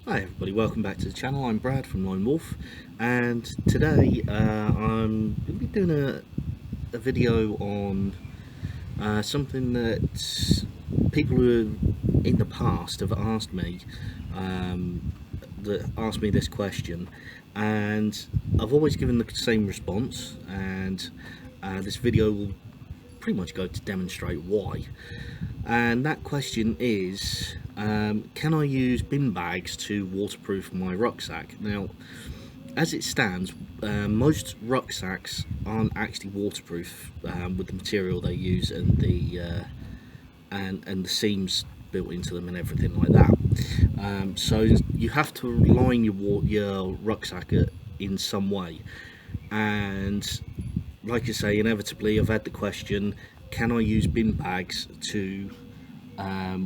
Hi everybody, welcome back to the channel. I'm Brad from Lone Wolf, and today I'm going to be doing a video on something that people who in the past have asked me, this question, and I've always given the same response, and this video will pretty much go to demonstrate why. And that question is, can I use bin bags to waterproof my rucksack? Now, as it stands, most rucksacks aren't actually waterproof with the material they use and the seams built into them and everything like that. So you have to line your rucksack in some way. And like I say, inevitably I've had the question, can I use bin bags to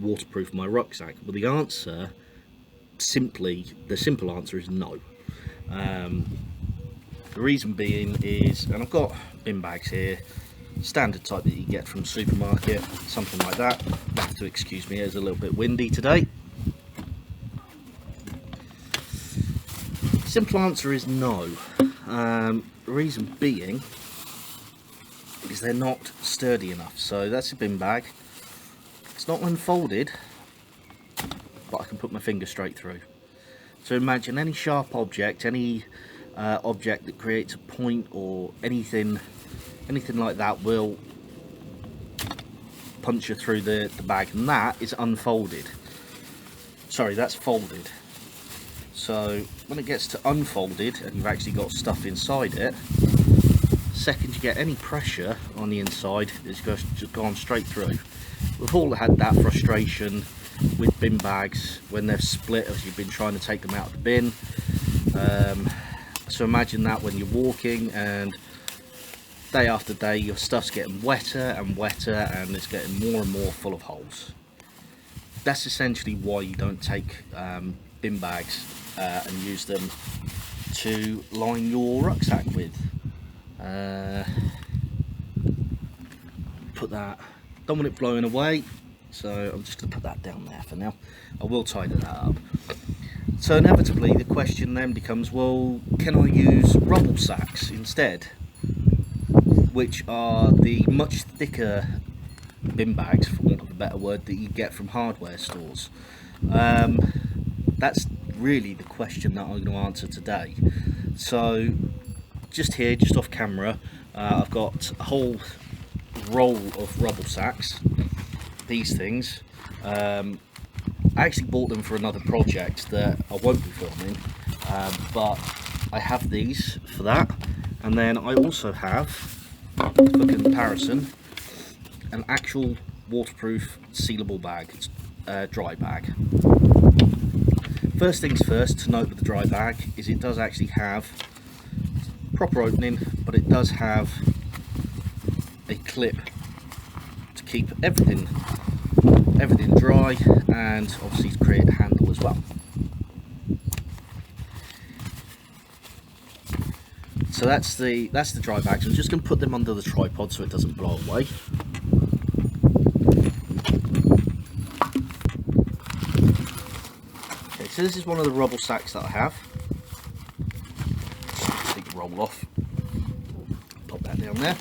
waterproof my rucksack? Well, the simple answer is no. The reason being is, and I've got bin bags here, standard type that you get from the supermarket, something like that. You have to excuse me, it's a little bit windy today. Simple answer is no. The reason being is they're not sturdy enough. So that's a bin bag. It's not unfolded, but I can put my finger straight through. So imagine any sharp object, any object that creates a point or anything like that will puncture through the bag, and that is unfolded. Sorry, that's folded. So when it gets to unfolded and you've actually got stuff inside it, second you get any pressure on the inside, it's just gone straight through. We've all had that frustration with bin bags when they've split as you've been trying to take them out of the bin. So imagine that when you're walking, and day after day your stuff's getting wetter and wetter and it's getting more and more full of holes. That's essentially why you don't take bin bags and use them to line your rucksack with. Put that, don't want it blowing away, so I'm just going to put that down there for now. I will tidy that up. So inevitably the question then becomes, well, can I use rubble sacks instead, which are the much thicker bin bags, for want of a better word, that you get from hardware stores? That's really the question that I'm going to answer today. So just here, just off camera, I've got a whole roll of rubble sacks. These things, I actually bought them for another project that I won't be filming, but I have these for that. And then I also have, for comparison, an actual waterproof sealable bag, dry bag. First things first to note with the dry bag is it does actually have proper opening, but it does have a clip to keep everything dry, and obviously to create a handle as well. So that's the dry bags. I'm just going to put them under the tripod so it doesn't blow away. Okay, so this is one of the rubble sacks that I have. Take the roll off. Pop that down there.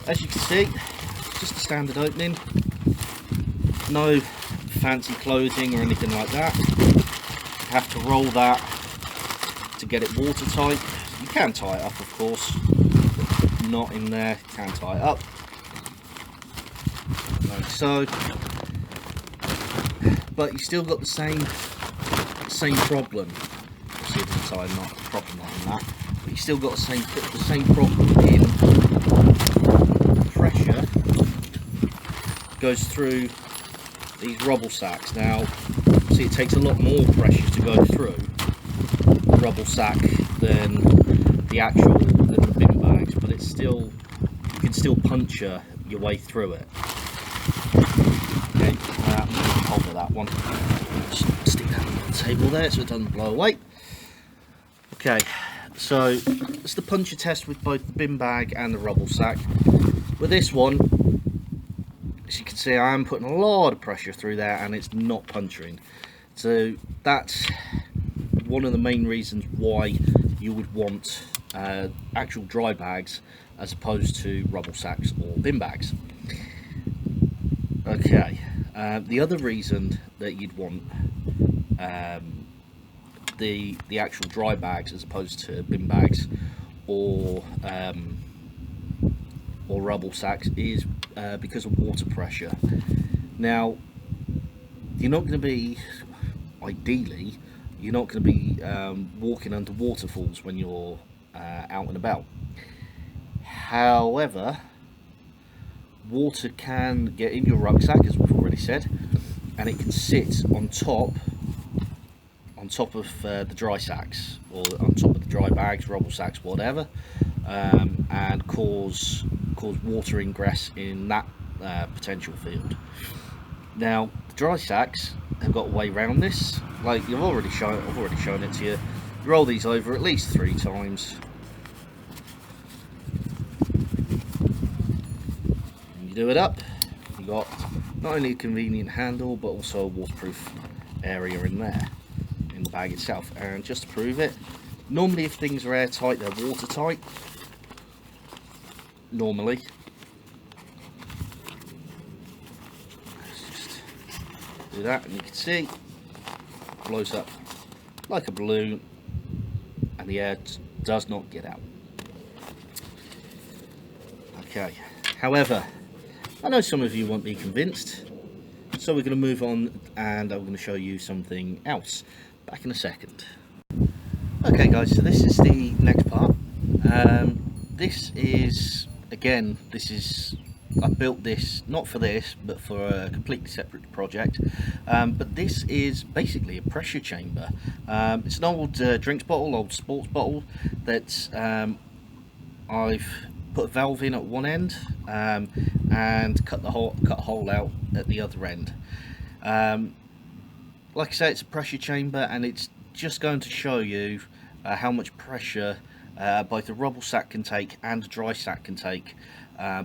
As you can see, just a standard opening. No fancy clothing or anything like that. You have to roll that to get it watertight. You can tie it up, of course. Not in there, you can tie it up. Like so. But you still got the same problem. See if it's tied, not a problem like that. But you still got the same problem in pressure goes through these rubble sacks. Now, see, it takes a lot more pressure to go through the rubble sack than the bin bags, but it's still, you can still puncture your way through it. Okay, I'm going to hold that one. Just stick that on the table there so it doesn't blow away. Okay, so it's the puncture test with both the bin bag and the rubble sack. With this one, as you can see, I am putting a lot of pressure through there and it's not puncturing. So that's one of the main reasons why you would want actual dry bags as opposed to rubble sacks or bin bags. Okay, the other reason that you'd want the actual dry bags as opposed to bin bags or rubble sacks is because of water pressure. Now, you're not going to be, ideally, you're not going to be walking under waterfalls when you're out and about. However, water can get in your rucksack, as we've already said, and it can sit on top of the dry sacks, or on top of the dry bags, rubble sacks, whatever, and cause water ingress in that potential field. Now, the dry sacks have got a way around this. Like I've already shown it to you. You roll these over at least 3 times. And you do it up. You got not only a convenient handle, but also a waterproof area in there, in the bag itself. And just to prove it, normally if things are airtight, they're watertight. Normally. Do that, and you can see it blows up like a balloon and the air does not get out. Okay, however, I know some of you won't be convinced, so we're going to move on and I'm going to show you something else. Back in a second. Okay guys, so this is the next part. This is, again, I built this not for this, but for a completely separate project. But this is basically a pressure chamber. It's an old drinks bottle, old sports bottle that I've put a valve in at one end and cut a hole out at the other end. Like I say, it's a pressure chamber, and it's just going to show you how much pressure both a rubble sack can take and a dry sack can take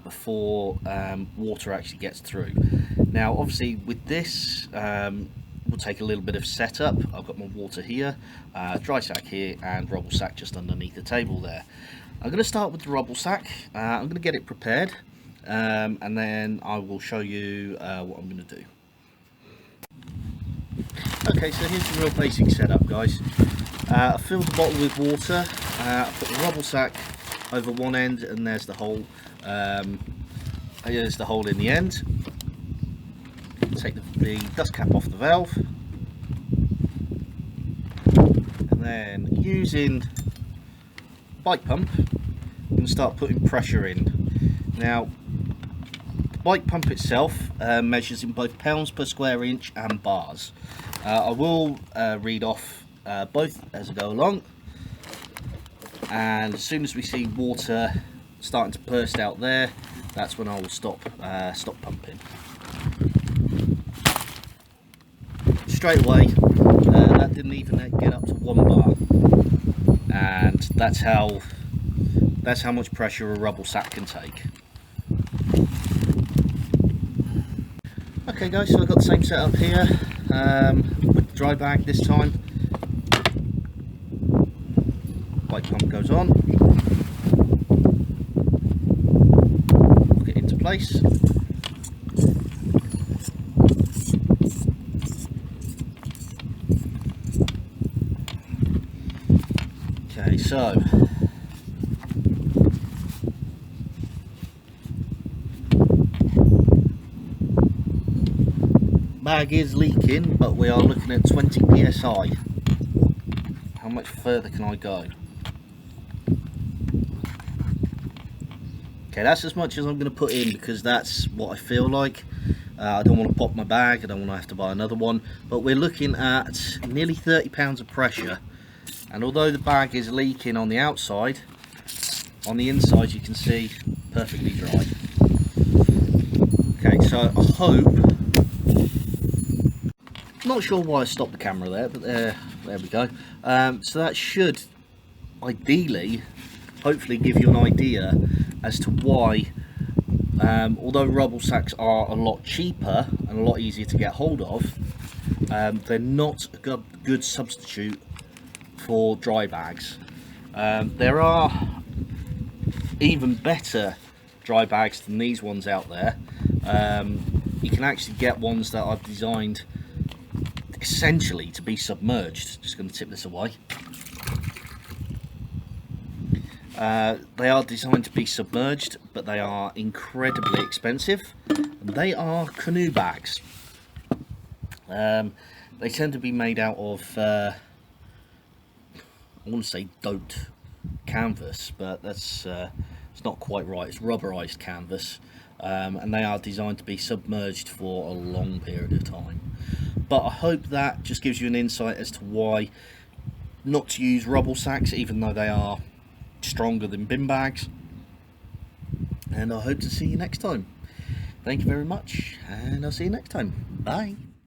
before water actually gets through. Now obviously with this will take a little bit of setup. I've got my water here, dry sack here, and rubble sack just underneath the table there. I'm going to start with the rubble sack. I'm going to get it prepared, and then I will show you what I'm going to do. Okay, so here's the real basic setup, guys. I filled the bottle with water, I put the rubble sack over one end, and there's the hole. Here's the hole in the end. Take the dust cap off the valve, and then using bike pump, I'm going to start putting pressure in. Now, the bike pump itself measures in both pounds per square inch and bars. I will read off both as I go along, and as soon as we see water starting to burst out there, that's when I will stop pumping. Straight away, that didn't even get up to 1 bar, and that's how much pressure a rubble sack can take. Okay guys, so I've got the same setup here with the dry bag this time. Bike pump goes on, lock it into place. Okay, so bag is leaking, but we are looking at 20 psi. How much further can I go? Okay, that's as much as I'm going to put in, because that's what I feel like. I don't want to pop my bag, I don't want to have to buy another one, but we're looking at nearly 30 pounds of pressure. And although the bag is leaking on the outside, on the inside you can see perfectly dry. Okay, so I hope, not sure why I stopped the camera there, but there we go. So that should ideally, hopefully, give you an idea as to why, although rubble sacks are a lot cheaper and a lot easier to get hold of, They're not a good substitute for dry bags. There are even better dry bags than these ones out there. You can actually get ones that are designed essentially to be submerged. Just going to tip this away. They are designed to be submerged, but they are incredibly expensive, and they are canoe bags. They tend to be made out of I want to say doped canvas, but that's it's not quite right. It's rubberized canvas, and they are designed to be submerged for a long period of time. But I hope that just gives you an insight as to why not to use rubble sacks, even though they are stronger than bin bags. And I hope to see you next time. Thank you very much, and I'll see you next time. Bye.